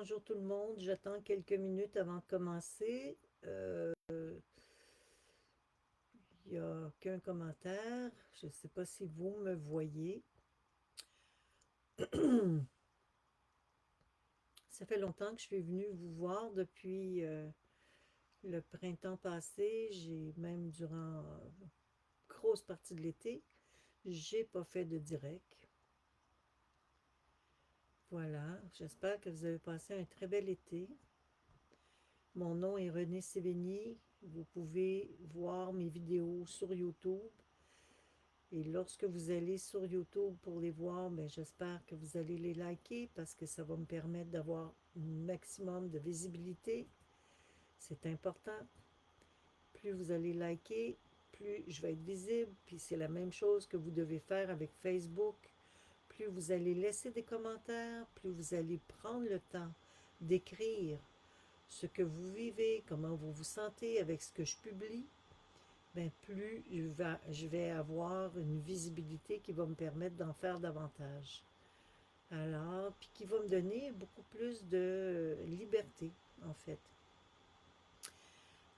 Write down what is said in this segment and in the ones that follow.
bonjour tout le monde. J'attends quelques minutes avant de commencer. Il n'y a aucun commentaire. Je ne sais pas si vous me voyez. Ça fait longtemps que je suis venue vous voir depuis le printemps passé. J'ai même durant grosse partie de l'été, j'ai pas fait de direct. Voilà, j'espère que vous avez passé un très bel été. Mon nom est René Sévigny. Vous pouvez voir mes vidéos sur YouTube. Et lorsque vous allez sur YouTube pour les voir, ben, j'espère que vous allez les liker parce que ça va me permettre d'avoir un maximum de visibilité. C'est important. Plus vous allez liker, plus je vais être visible. Puis c'est la même chose que vous devez faire avec Facebook. Plus vous allez laisser des commentaires, plus vous allez prendre le temps d'écrire ce que vous vivez, comment vous vous sentez avec ce que je publie, ben plus je vais avoir une visibilité qui va me permettre d'en faire davantage. Alors, puis qui va me donner beaucoup plus de liberté, en fait.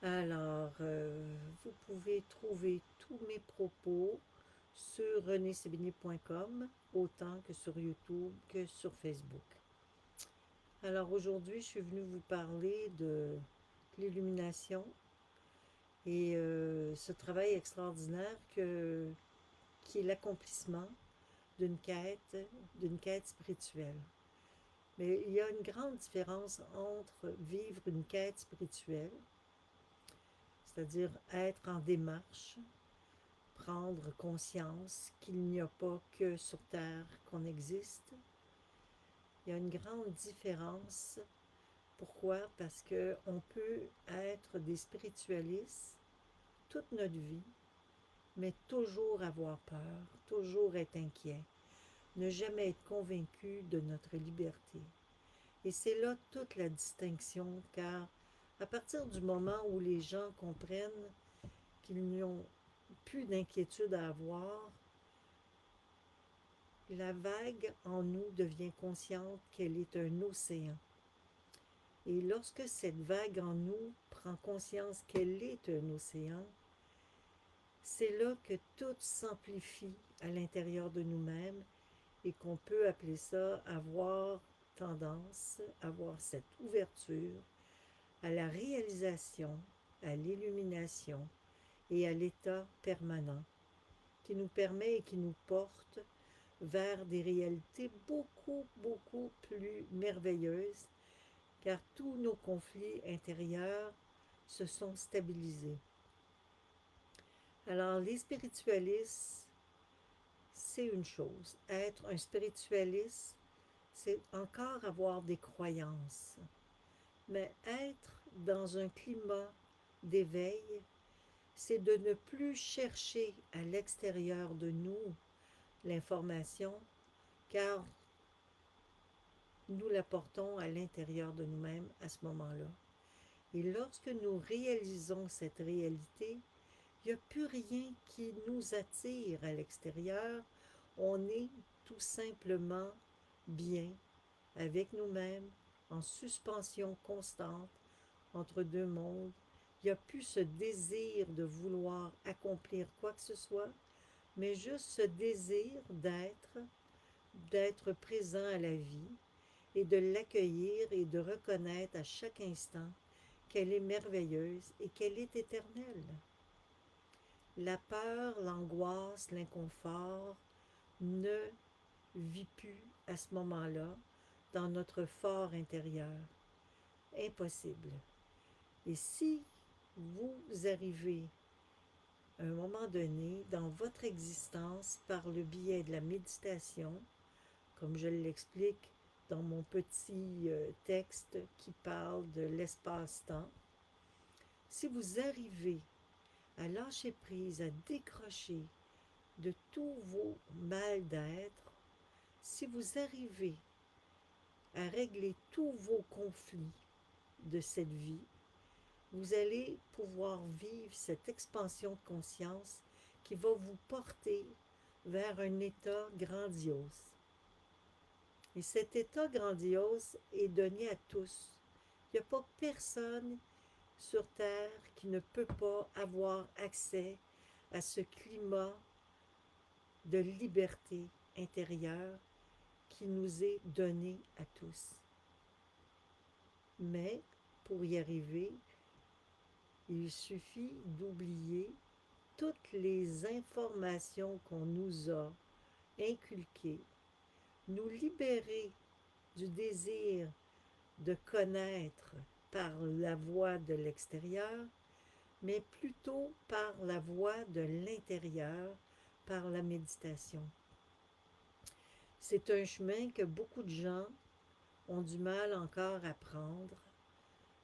Alors, vous pouvez trouver tous mes propos sur renesébigny.com, autant que sur YouTube que sur Facebook. Alors aujourd'hui, je suis venue vous parler de l'illumination et ce travail extraordinaire qui est l'accomplissement d'une quête spirituelle. Mais il y a une grande différence entre vivre une quête spirituelle, c'est-à-dire être en démarche, prendre conscience qu'il n'y a pas que sur Terre qu'on existe. Il y a une grande différence. Pourquoi? Parce qu'on peut être des spiritualistes toute notre vie, mais toujours avoir peur, toujours être inquiet, ne jamais être convaincu de notre liberté. Et c'est là toute la distinction, car à partir du moment où les gens comprennent qu'ils n'ont plus d'inquiétude à avoir, la vague en nous devient consciente qu'elle est un océan. Et lorsque cette vague en nous prend conscience qu'elle est un océan, c'est là que tout s'amplifie à l'intérieur de nous-mêmes et qu'on peut appeler ça avoir tendance, avoir cette ouverture à la réalisation, à l'illumination et à l'état permanent qui nous permet et qui nous porte vers des réalités beaucoup, beaucoup plus merveilleuses car tous nos conflits intérieurs se sont stabilisés. Alors, les spiritualistes, c'est une chose. Être un spiritualiste, c'est encore avoir des croyances. Mais être dans un climat d'éveil, c'est de ne plus chercher à l'extérieur de nous l'information, car nous la portons à l'intérieur de nous-mêmes à ce moment-là. Et lorsque nous réalisons cette réalité, il n'y a plus rien qui nous attire à l'extérieur. On est tout simplement bien avec nous-mêmes, en suspension constante entre deux mondes. Il n'y a plus ce désir de vouloir accomplir quoi que ce soit, mais juste ce désir d'être présent à la vie et de l'accueillir et de reconnaître à chaque instant qu'elle est merveilleuse et qu'elle est éternelle. La peur, l'angoisse, l'inconfort ne vit plus à ce moment-là dans notre fort intérieur. Impossible. Et si vous arrivez à un moment donné dans votre existence par le biais de la méditation, comme je l'explique dans mon petit texte qui parle de l'espace-temps, si vous arrivez à lâcher prise, à décrocher de tous vos mal d'être, si vous arrivez à régler tous vos conflits de cette vie, vous allez pouvoir vivre cette expansion de conscience qui va vous porter vers un état grandiose. Et cet état grandiose est donné à tous. Il n'y a pas personne sur Terre qui ne peut pas avoir accès à ce climat de liberté intérieure qui nous est donné à tous. Mais pour y arriver, il suffit d'oublier toutes les informations qu'on nous a inculquées, nous libérer du désir de connaître par la voie de l'extérieur, mais plutôt par la voie de l'intérieur, par la méditation. C'est un chemin que beaucoup de gens ont du mal encore à prendre.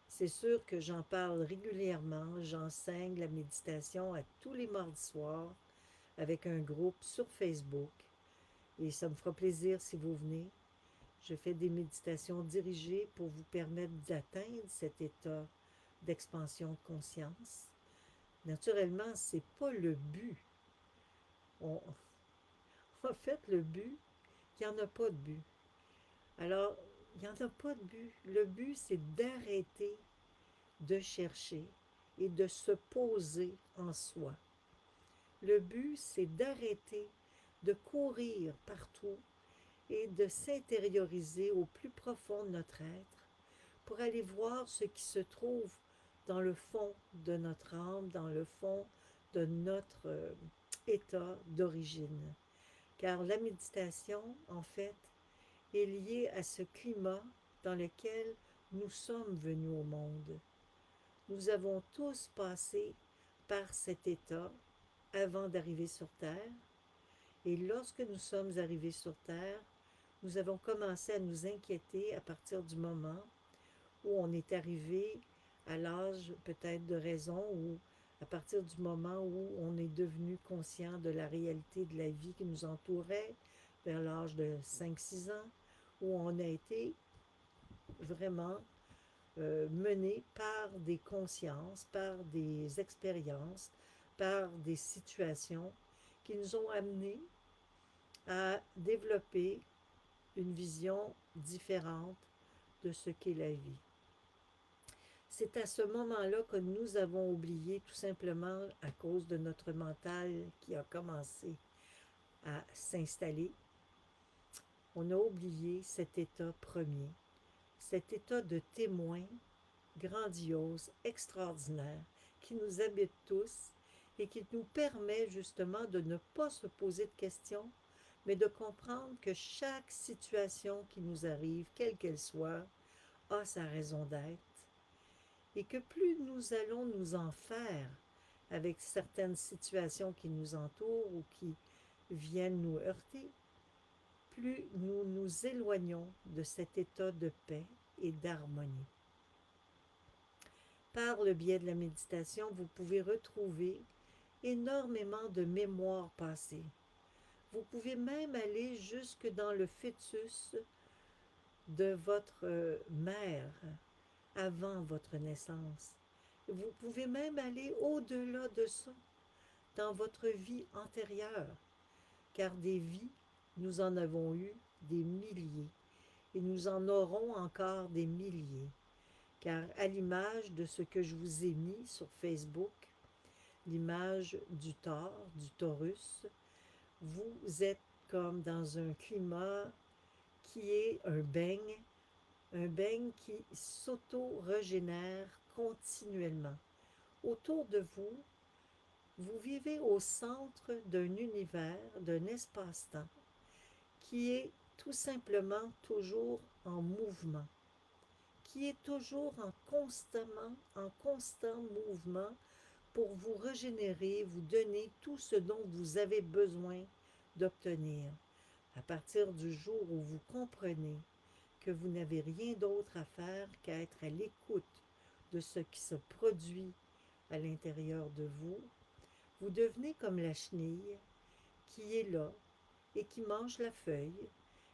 C'est sûr que j'en parle régulièrement, j'enseigne la méditation à tous les mardis soirs avec un groupe sur Facebook et ça me fera plaisir si vous venez. Je fais des méditations dirigées pour vous permettre d'atteindre cet état d'expansion de conscience. Naturellement, ce n'est pas le but. En fait, le but, il n'y en a pas de but. Alors, il n'y en a pas de but. Le but, c'est d'arrêter de chercher et de se poser en soi. Le but, c'est d'arrêter de courir partout et de s'intérioriser au plus profond de notre être pour aller voir ce qui se trouve dans le fond de notre âme, dans le fond de notre état d'origine. Car la méditation, en fait, est liée à ce climat dans lequel nous sommes venus au monde. Nous avons tous passé par cet état avant d'arriver sur Terre. Et lorsque nous sommes arrivés sur Terre, nous avons commencé à nous inquiéter à partir du moment où on est arrivé à l'âge peut-être de raison ou à partir du moment où on est devenu conscient de la réalité de la vie qui nous entourait, vers l'âge de 5-6 ans, où on a été vraiment mené par des consciences, par des expériences, par des situations qui nous ont amenés à développer une vision différente de ce qu'est la vie. C'est à ce moment-là que nous avons oublié, tout simplement à cause de notre mental qui a commencé à s'installer, on a oublié cet état premier, cet état de témoin grandiose, extraordinaire, qui nous habite tous et qui nous permet justement de ne pas se poser de questions, mais de comprendre que chaque situation qui nous arrive, quelle qu'elle soit, a sa raison d'être, et que plus nous allons nous en faire avec certaines situations qui nous entourent ou qui viennent nous heurter, plus nous nous éloignons de cet état de paix et d'harmonie. Par le biais de la méditation, vous pouvez retrouver énormément de mémoires passées. Vous pouvez même aller jusque dans le fœtus de votre mère avant votre naissance. Vous pouvez même aller au-delà de ça, dans votre vie antérieure, car des vies, nous en avons eu des milliers, et nous en aurons encore des milliers, car à l'image de ce que je vous ai mis sur Facebook, l'image du Taurus, vous êtes comme dans un climat qui est un beigne qui s'auto-régénère continuellement. Autour de vous, vous vivez au centre d'un univers, d'un espace-temps qui est tout simplement toujours en mouvement, qui est toujours en constant mouvement pour vous régénérer, vous donner tout ce dont vous avez besoin d'obtenir. À partir du jour où vous comprenez que vous n'avez rien d'autre à faire qu'à être à l'écoute de ce qui se produit à l'intérieur de vous, vous devenez comme la chenille qui est là et qui mange la feuille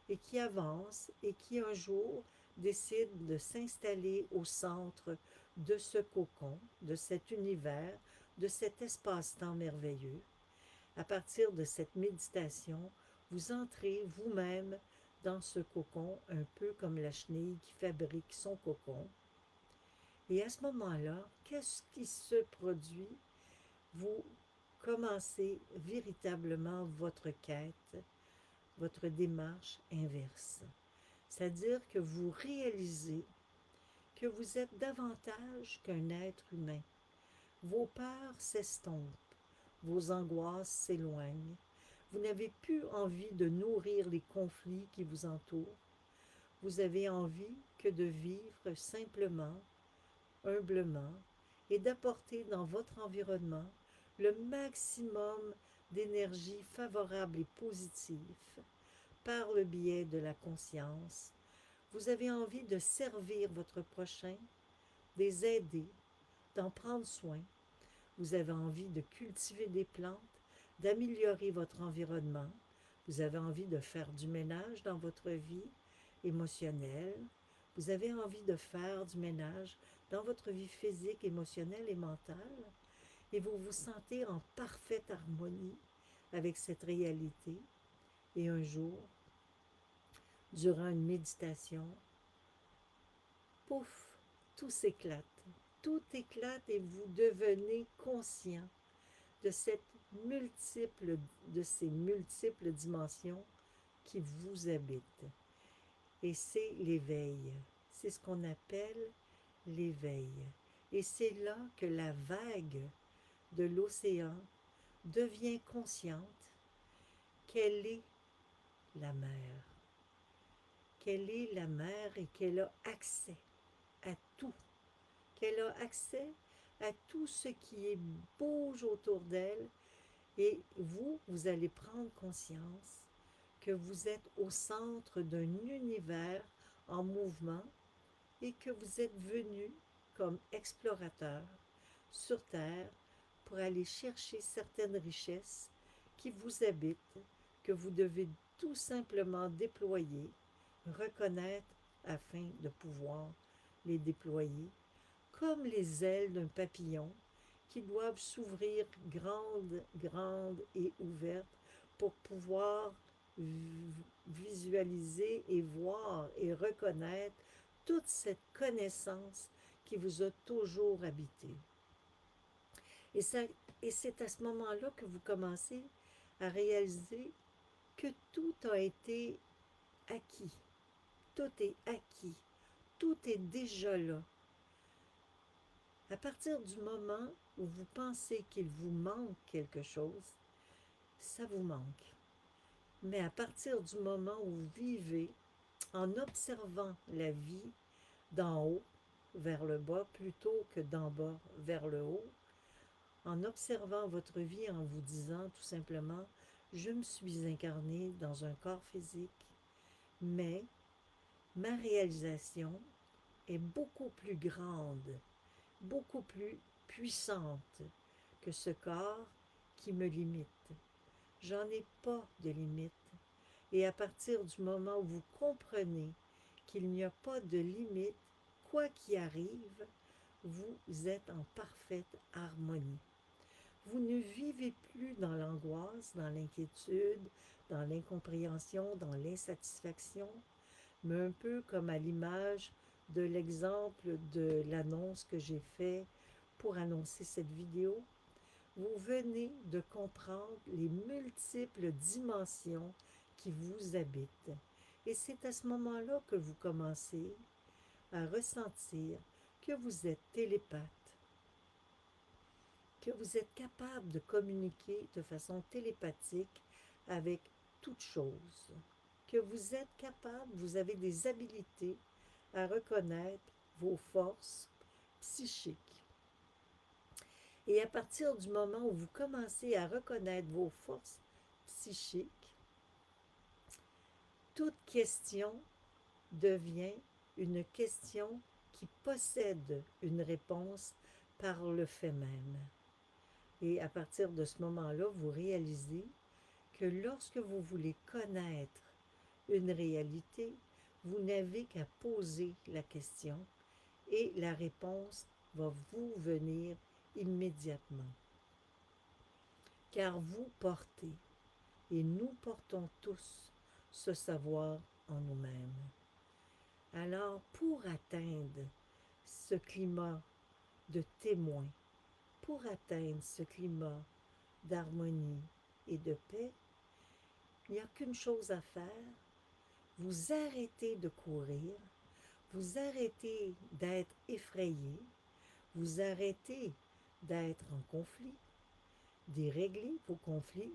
et qui avance et qui un jour décide de s'installer au centre de ce cocon, de cet univers, de cet espace-temps merveilleux. À partir de cette méditation, vous entrez vous-même dans ce cocon, un peu comme la chenille qui fabrique son cocon. Et à ce moment-là, qu'est-ce qui se produit? Vous commencez véritablement votre quête, votre démarche inverse. C'est-à-dire que vous réalisez que vous êtes davantage qu'un être humain. Vos peurs s'estompent, vos angoisses s'éloignent. Vous n'avez plus envie de nourrir les conflits qui vous entourent. Vous avez envie que de vivre simplement, humblement, et d'apporter dans votre environnement le maximum d'énergie favorable et positive par le biais de la conscience. Vous avez envie de servir votre prochain, de les aider, d'en prendre soin. Vous avez envie de cultiver des plantes, d'améliorer votre environnement. Vous avez envie de faire du ménage dans votre vie émotionnelle. Vous avez envie de faire du ménage dans votre vie physique, émotionnelle et mentale. Et vous vous sentez en parfaite harmonie avec cette réalité. Et un jour, durant une méditation, pouf, tout s'éclate. Tout éclate et vous devenez conscient de ces multiples dimensions qui vous habitent. Et c'est l'éveil. C'est ce qu'on appelle l'éveil. Et c'est là que la vague de l'océan devient consciente qu'elle est la mer. Qu'elle est la mer et qu'elle a accès à tout. Qu'elle a accès à tout ce qui est bouge autour d'elle. Et vous, vous allez prendre conscience que vous êtes au centre d'un univers en mouvement et que vous êtes venu comme explorateur sur Terre pour aller chercher certaines richesses qui vous habitent, que vous devez tout simplement déployer, reconnaître afin de pouvoir les déployer, comme les ailes d'un papillon qui doivent s'ouvrir grandes et ouvertes pour pouvoir visualiser et voir et reconnaître toute cette connaissance qui vous a toujours habité. Et c'est à ce moment-là que vous commencez à réaliser que tout a été acquis. Tout est acquis. Tout est déjà là. À partir du moment où vous pensez qu'il vous manque quelque chose, ça vous manque. Mais à partir du moment où vous vivez en observant la vie d'en haut vers le bas plutôt que d'en bas vers le haut, en observant votre vie en vous disant tout simplement « Je me suis incarné dans un corps physique, mais ma réalisation est beaucoup plus grande, beaucoup plus puissante que ce corps qui me limite. J'en ai pas de limite. Et à partir du moment où vous comprenez qu'il n'y a pas de limite, quoi qu'il arrive, vous êtes en parfaite harmonie. Vous ne vivez plus dans l'angoisse, dans l'inquiétude, dans l'incompréhension, dans l'insatisfaction, mais un peu comme à l'image de l'exemple de l'annonce que j'ai faite pour annoncer cette vidéo. Vous venez de comprendre les multiples dimensions qui vous habitent. Et c'est à ce moment-là que vous commencez à ressentir que vous êtes télépathe, que vous êtes capable de communiquer de façon télépathique avec toute chose, que vous êtes capable, vous avez des habilités à reconnaître vos forces psychiques. Et à partir du moment où vous commencez à reconnaître vos forces psychiques, toute question devient une question qui possède une réponse par le fait même. Et à partir de ce moment-là, vous réalisez que lorsque vous voulez connaître une réalité, vous n'avez qu'à poser la question et la réponse va vous venir immédiatement. Car vous portez, et nous portons tous, ce savoir en nous-mêmes. Alors, pour atteindre ce climat de témoin, pour atteindre ce climat d'harmonie et de paix, il n'y a qu'une chose à faire. Vous arrêtez de courir, vous arrêtez d'être effrayé, vous arrêtez d'être en conflit, d'y régler vos conflits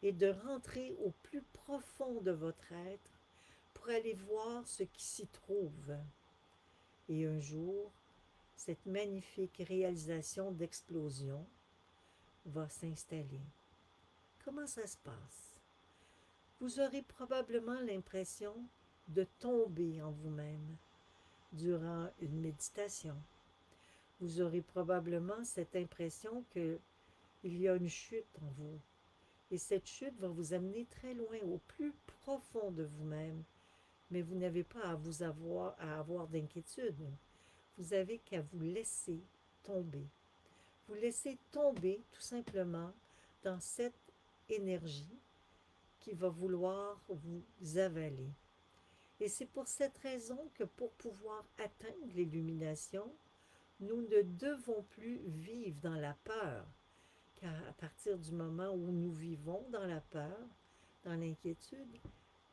et de rentrer au plus profond de votre être pour aller voir ce qui s'y trouve. Et un jour, cette magnifique réalisation d'explosion va s'installer. Comment ça se passe? Vous aurez probablement l'impression de tomber en vous-même durant une méditation. Vous aurez probablement cette impression qu'il y a une chute en vous. Et cette chute va vous amener très loin, au plus profond de vous-même. Mais vous n'avez pas à avoir d'inquiétude. Vous avez qu'à vous laisser tomber. Vous laissez tomber tout simplement dans cette énergie qui va vouloir vous avaler. Et c'est pour cette raison que pour pouvoir atteindre l'illumination, nous ne devons plus vivre dans la peur, car à partir du moment où nous vivons dans la peur, dans l'inquiétude,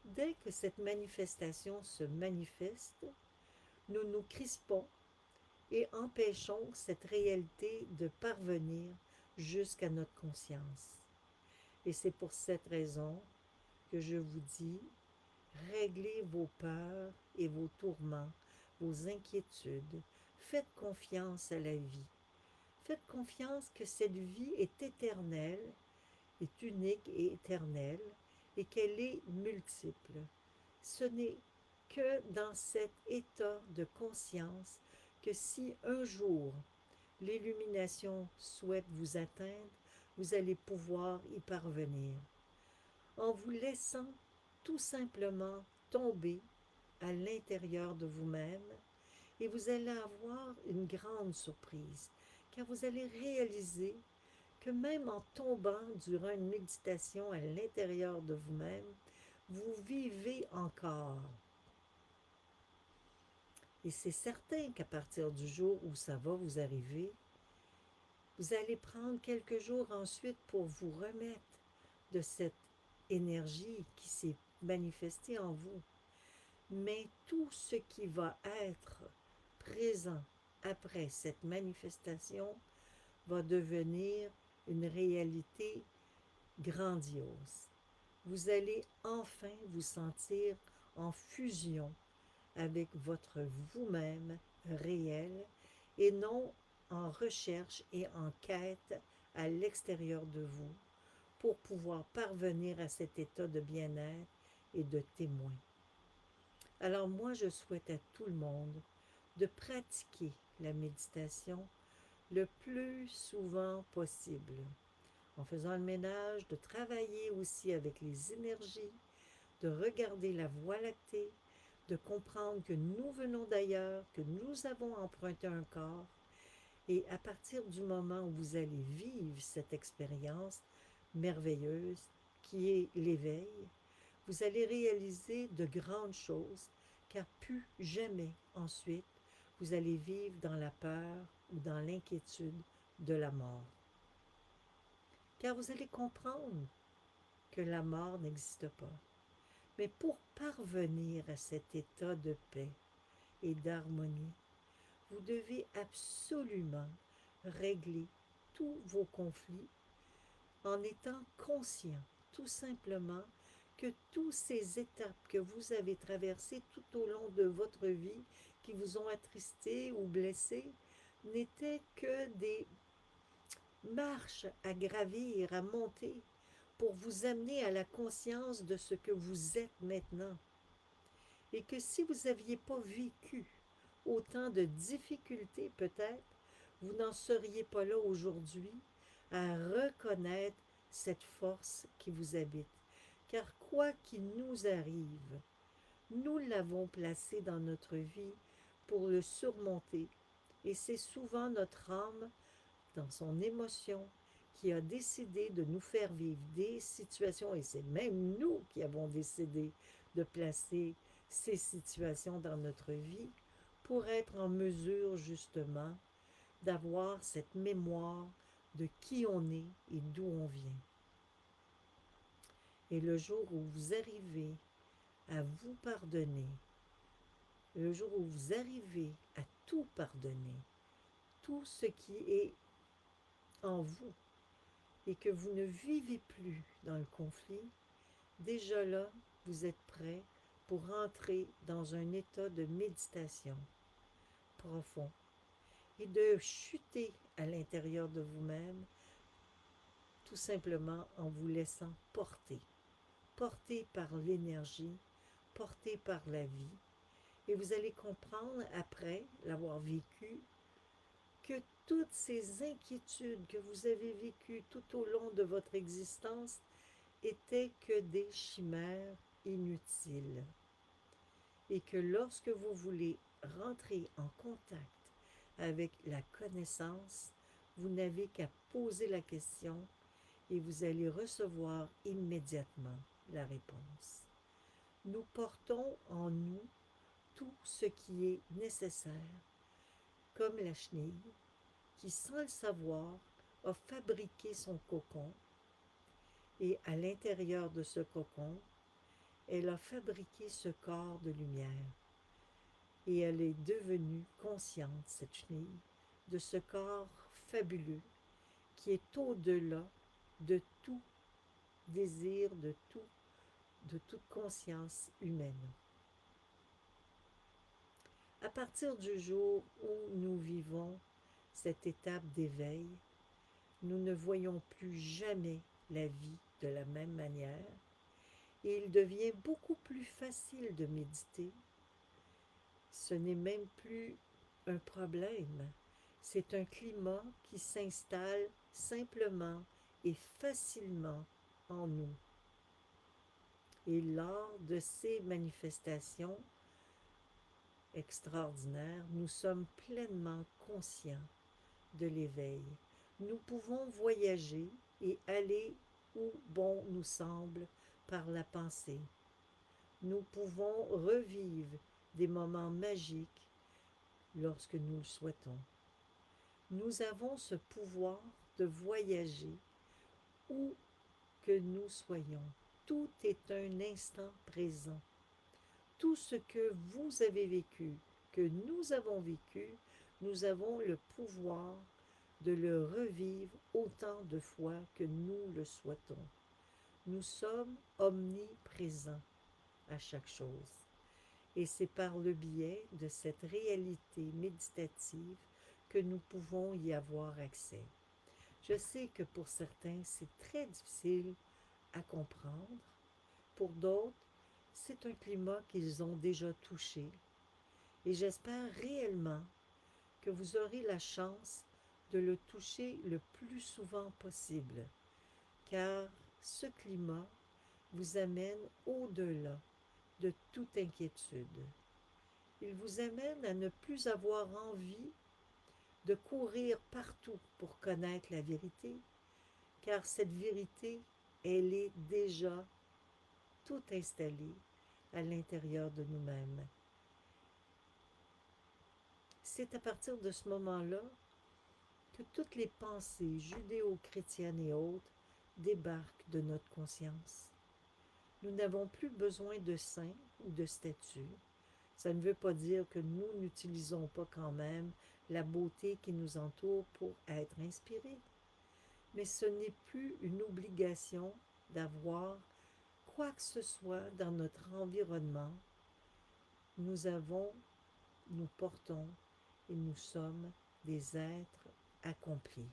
dès que cette manifestation se manifeste, nous nous crispons et empêchons cette réalité de parvenir jusqu'à notre conscience. Et c'est pour cette raison que je vous dis, réglez vos peurs et vos tourments, vos inquiétudes. Faites confiance à la vie. Faites confiance que cette vie est éternelle, est unique et éternelle, et qu'elle est multiple. Ce n'est que dans cet état de conscience que si un jour l'illumination souhaite vous atteindre, vous allez pouvoir y parvenir. En vous laissant tout simplement tomber à l'intérieur de vous-même, et vous allez avoir une grande surprise, car vous allez réaliser que même en tombant durant une méditation à l'intérieur de vous-même, vous vivez encore. Et c'est certain qu'à partir du jour où ça va vous arriver, vous allez prendre quelques jours ensuite pour vous remettre de cette énergie qui s'est manifestée en vous. Mais tout ce qui va être présent après cette manifestation va devenir une réalité grandiose. Vous allez enfin vous sentir en fusion avec votre vous-même réel et non en recherche et en quête à l'extérieur de vous pour pouvoir parvenir à cet état de bien-être et de témoin. Alors moi, je souhaite à tout le monde de pratiquer la méditation le plus souvent possible, en faisant le ménage, de travailler aussi avec les énergies, de regarder la Voie lactée, de comprendre que nous venons d'ailleurs, que nous avons emprunté un corps, et à partir du moment où vous allez vivre cette expérience merveilleuse qui est l'éveil, vous allez réaliser de grandes choses, car plus jamais ensuite vous allez vivre dans la peur ou dans l'inquiétude de la mort. Car vous allez comprendre que la mort n'existe pas. Mais pour parvenir à cet état de paix et d'harmonie, vous devez absolument régler tous vos conflits en étant conscient, tout simplement, que toutes ces étapes que vous avez traversées tout au long de votre vie, qui vous ont attristé ou blessé, n'étaient que des marches à gravir, à monter, pour vous amener à la conscience de ce que vous êtes maintenant. Et que si vous n'aviez pas vécu autant de difficultés peut-être, vous n'en seriez pas là aujourd'hui à reconnaître cette force qui vous habite. Car quoi qu'il nous arrive, nous l'avons placé dans notre vie pour le surmonter. Et c'est souvent notre âme, dans son émotion, qui a décidé de nous faire vivre des situations, et c'est même nous qui avons décidé de placer ces situations dans notre vie pour être en mesure justement d'avoir cette mémoire de qui on est et d'où on vient. Et le jour où vous arrivez à vous pardonner, le jour où vous arrivez à tout pardonner, tout ce qui est en vous, et que vous ne vivez plus dans le conflit, déjà là, vous êtes prêt pour rentrer dans un état de méditation profond et de chuter à l'intérieur de vous-même, tout simplement en vous laissant porter, porté par l'énergie, porté par la vie. Et vous allez comprendre, après l'avoir vécu, que toutes ces inquiétudes que vous avez vécues tout au long de votre existence étaient que des chimères inutiles. Et que lorsque vous voulez rentrer en contact avec la connaissance, vous n'avez qu'à poser la question et vous allez recevoir immédiatement la réponse. Nous portons en nous tout ce qui est nécessaire, comme la chenille qui, sans le savoir, a fabriqué son cocon et à l'intérieur de ce cocon, elle a fabriqué ce corps de lumière et elle est devenue consciente, cette chenille, de ce corps fabuleux qui est au-delà de tout désir, de toute conscience humaine. À partir du jour où nous vivons cette étape d'éveil, nous ne voyons plus jamais la vie de la même manière et il devient beaucoup plus facile de méditer. Ce n'est même plus un problème, c'est un climat qui s'installe simplement et facilement en nous. Et lors de ces manifestations extraordinaires, nous sommes pleinement conscients de l'éveil. Nous pouvons voyager et aller où bon nous semble par la pensée. Nous pouvons revivre des moments magiques lorsque nous le souhaitons. Nous avons ce pouvoir de voyager où que nous soyons. Tout est un instant présent. Tout ce que vous avez vécu, que nous avons vécu, nous avons le pouvoir de le revivre autant de fois que nous le souhaitons. Nous sommes omniprésents à chaque chose. Et c'est par le biais de cette réalité méditative que nous pouvons y avoir accès. Je sais que pour certains, c'est très difficile à comprendre. Pour d'autres, c'est un climat qu'ils ont déjà touché. Et j'espère réellement que vous aurez la chance de le toucher le plus souvent possible, car ce climat vous amène au-delà de toute inquiétude. Il vous amène à ne plus avoir envie de courir partout pour connaître la vérité, car cette vérité, elle est déjà tout installée à l'intérieur de nous-mêmes. C'est à partir de ce moment-là que toutes les pensées judéo-chrétiennes et autres débarquent de notre conscience. Nous n'avons plus besoin de saints ou de statues. Ça ne veut pas dire que nous n'utilisons pas quand même la beauté qui nous entoure pour être inspirés. Mais ce n'est plus une obligation d'avoir quoi que ce soit dans notre environnement. Nous portons et nous sommes des êtres accomplis.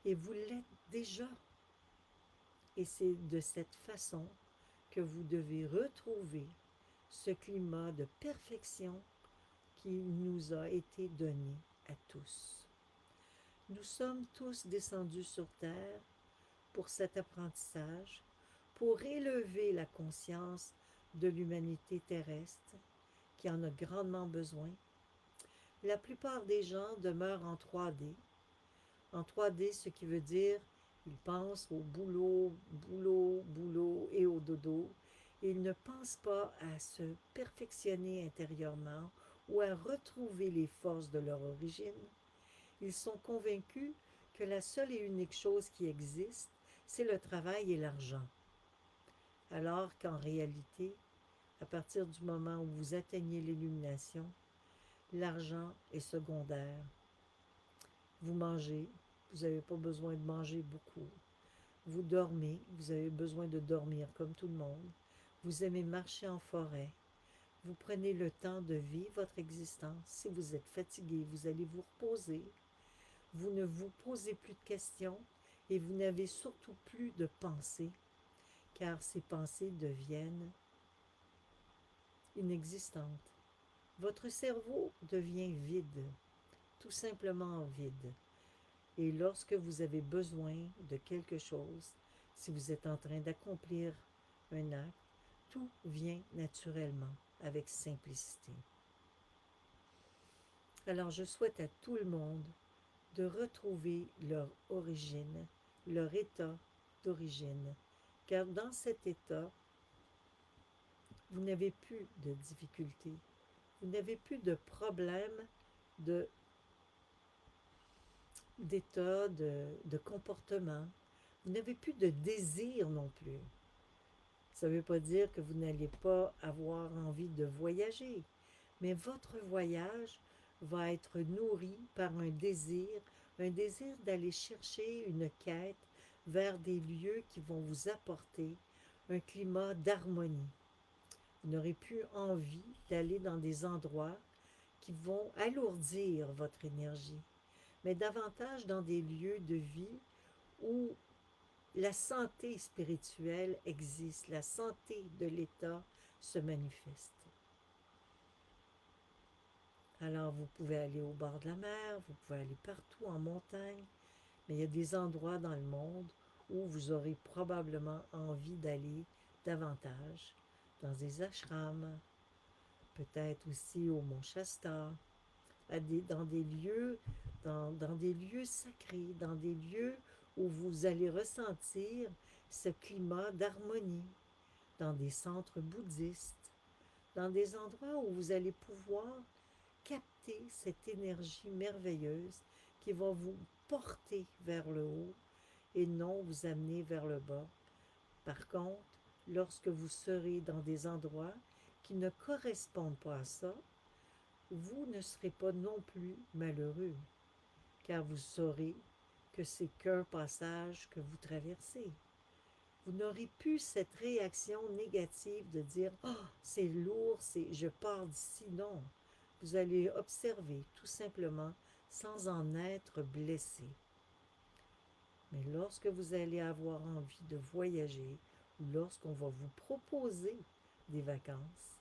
Et vous l'êtes déjà. Et c'est de cette façon que vous devez retrouver ce climat de perfection qui nous a été donné à tous. Nous sommes tous descendus sur Terre pour cet apprentissage, pour élever la conscience de l'humanité terrestre qui en a grandement besoin. La plupart des gens demeurent en 3D. En 3D, ce qui veut dire Il pense au boulot, boulot, boulot et au dodo. Il ne pense pas à se perfectionner intérieurement ou à retrouver les forces de leur origine. Ils sont convaincus que la seule et unique chose qui existe, c'est le travail et l'argent. Alors qu'en réalité, à partir du moment où vous atteignez l'illumination, l'argent est secondaire. Vous mangez, vous n'avez pas besoin de manger beaucoup. Vous dormez, vous avez besoin de dormir comme tout le monde. Vous aimez marcher en forêt. Vous prenez le temps de vivre votre existence. Si vous êtes fatigué, vous allez vous reposer. Vous ne vous posez plus de questions et vous n'avez surtout plus de pensées, car ces pensées deviennent inexistantes. Votre cerveau devient vide, tout simplement vide. Et lorsque vous avez besoin de quelque chose, si vous êtes en train d'accomplir un acte, tout vient naturellement, avec simplicité. Alors je souhaite à tout le monde de retrouver leur origine, leur état d'origine, car dans cet état, vous n'avez plus de difficultés, vous n'avez plus de problèmes de, d'état, de comportement, vous n'avez plus de désir non plus. Ça ne veut pas dire que vous n'allez pas avoir envie de voyager, mais votre voyage va être nourri par un désir d'aller chercher une quête vers des lieux qui vont vous apporter un climat d'harmonie. Vous n'aurez plus envie d'aller dans des endroits qui vont alourdir votre énergie, mais davantage dans des lieux de vie où la santé spirituelle existe, la santé de l'État se manifeste. Alors vous pouvez aller au bord de la mer, vous pouvez aller partout en montagne, mais il y a des endroits dans le monde où vous aurez probablement envie d'aller davantage, dans des ashrams, peut-être aussi au Mont Shasta, dans des lieux, dans des lieux sacrés, dans des lieux où vous allez ressentir ce climat d'harmonie, dans des centres bouddhistes, dans des endroits où vous allez pouvoir capter cette énergie merveilleuse qui va vous porter vers le haut et non vous amener vers le bas. Par contre, lorsque vous serez dans des endroits qui ne correspondent pas à ça, vous ne serez pas non plus malheureux, car vous saurez que c'est qu'un passage que vous traversez. Vous n'aurez plus cette réaction négative de dire « Oh, c'est lourd, je pars d'ici ». Non, vous allez observer tout simplement sans en être blessé. Mais lorsque vous allez avoir envie de voyager ou lorsqu'on va vous proposer des vacances,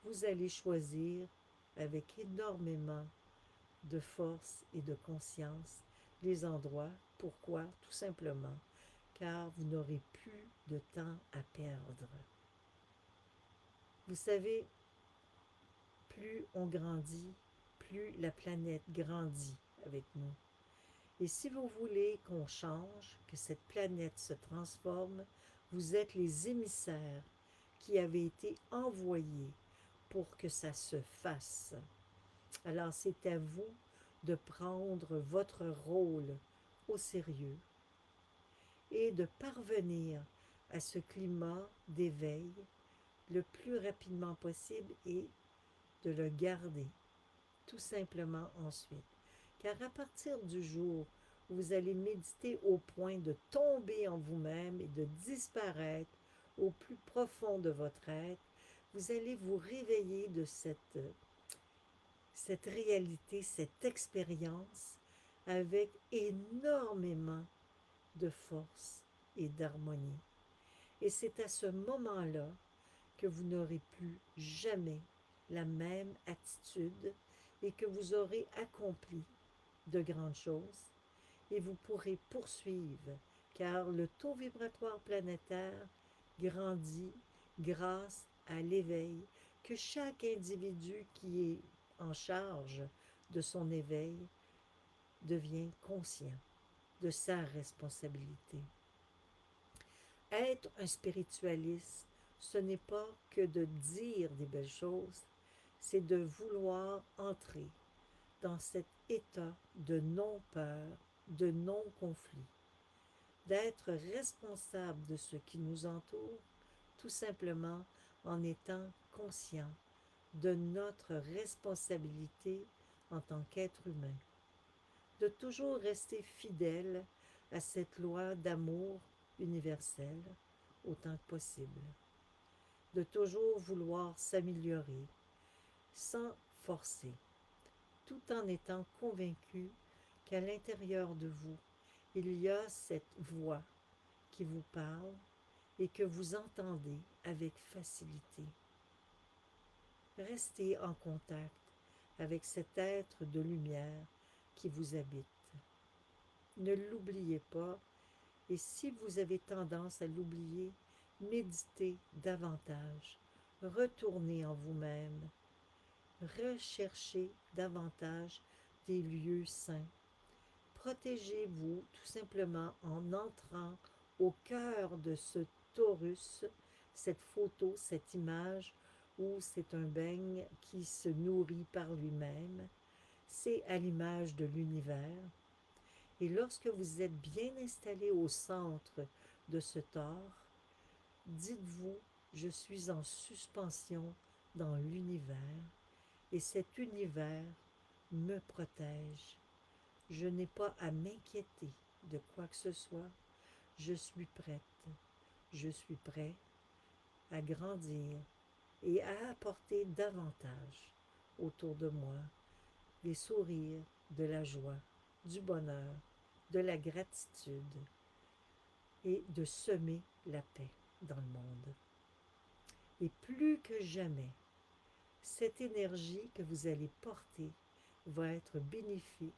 vous allez choisir avec énormément de force et de conscience les endroits. Pourquoi? Tout simplement car vous n'aurez plus de temps à perdre. Vous savez, plus on grandit, plus la planète grandit avec nous. Et si vous voulez qu'on change, que cette planète se transforme, vous êtes les émissaires qui avaient été envoyés pour que ça se fasse. Alors c'est à vous de prendre votre rôle au sérieux et de parvenir à ce climat d'éveil le plus rapidement possible et de le garder tout simplement ensuite. Car à partir du jour où vous allez méditer au point de tomber en vous-même et de disparaître au plus profond de votre être, vous allez vous réveiller de cette réalité, cette expérience avec énormément de force et d'harmonie. Et c'est à ce moment-là que vous n'aurez plus jamais la même attitude et que vous aurez accompli de grandes choses et vous pourrez poursuivre car le taux vibratoire planétaire grandit grâce à l'éveil que chaque individu qui est en charge de son éveil devient conscient. de sa responsabilité. Être un spiritualiste, ce n'est pas que de dire des belles choses, c'est de vouloir entrer dans cet état de non-peur, de non-conflit, d'être responsable de ce qui nous entoure, tout simplement en étant conscient de notre responsabilité en tant qu'être humain, de toujours rester fidèle à cette loi d'amour universelle autant que possible, de toujours vouloir s'améliorer sans forcer, tout en étant convaincu qu'à l'intérieur de vous, il y a cette voix qui vous parle et que vous entendez avec facilité. Restez en contact avec cet être de lumière qui vous habite. Ne l'oubliez pas, et si vous avez tendance à l'oublier, méditez davantage, retournez en vous-même, recherchez davantage des lieux saints. Protégez-vous tout simplement en entrant au cœur de ce torus, cette photo, cette image où c'est un beigne qui se nourrit par lui-même. C'est à l'image de l'univers. Et lorsque vous êtes bien installé au centre de ce tor, dites-vous, je suis en suspension dans l'univers et cet univers me protège. Je n'ai pas à m'inquiéter de quoi que ce soit. Je suis prête. Je suis prêt à grandir et à apporter davantage autour de moi des sourires, de la joie, du bonheur, de la gratitude et de semer la paix dans le monde. Et plus que jamais, cette énergie que vous allez porter va être bénéfique,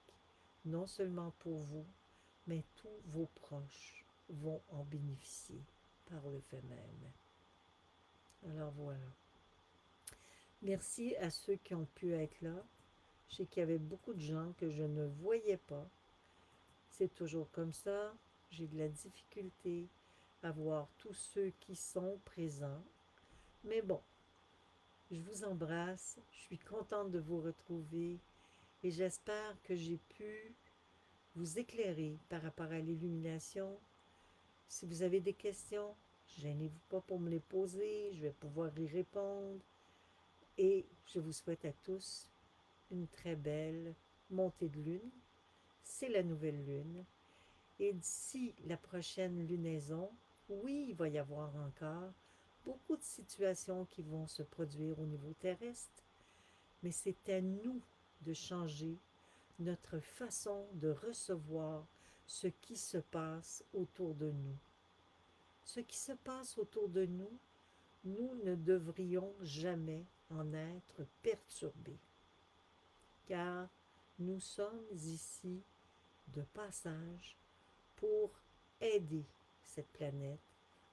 non seulement pour vous, mais tous vos proches vont en bénéficier par le fait même. Alors voilà. Merci à ceux qui ont pu être là. Je sais qu'il y avait beaucoup de gens que je ne voyais pas. C'est toujours comme ça. J'ai de la difficulté à voir tous ceux qui sont présents. Mais bon, je vous embrasse. Je suis contente de vous retrouver et j'espère que j'ai pu vous éclairer par rapport à l'illumination. Si vous avez des questions, gênez-vous pas pour me les poser. Je vais pouvoir y répondre. Et je vous souhaite à tous une très belle montée de lune. C'est la nouvelle lune. Et d'ici la prochaine lunaison, oui, il va y avoir encore beaucoup de situations qui vont se produire au niveau terrestre, mais c'est à nous de changer notre façon de recevoir ce qui se passe autour de nous. Ce qui se passe autour de nous, nous ne devrions jamais en être perturbés, car nous sommes ici de passage pour aider cette planète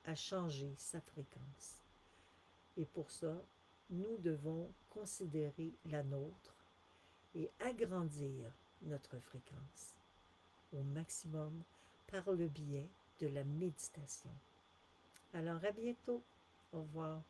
à changer sa fréquence. Et pour ça, nous devons considérer la nôtre et agrandir notre fréquence au maximum par le biais de la méditation. Alors à bientôt. Au revoir.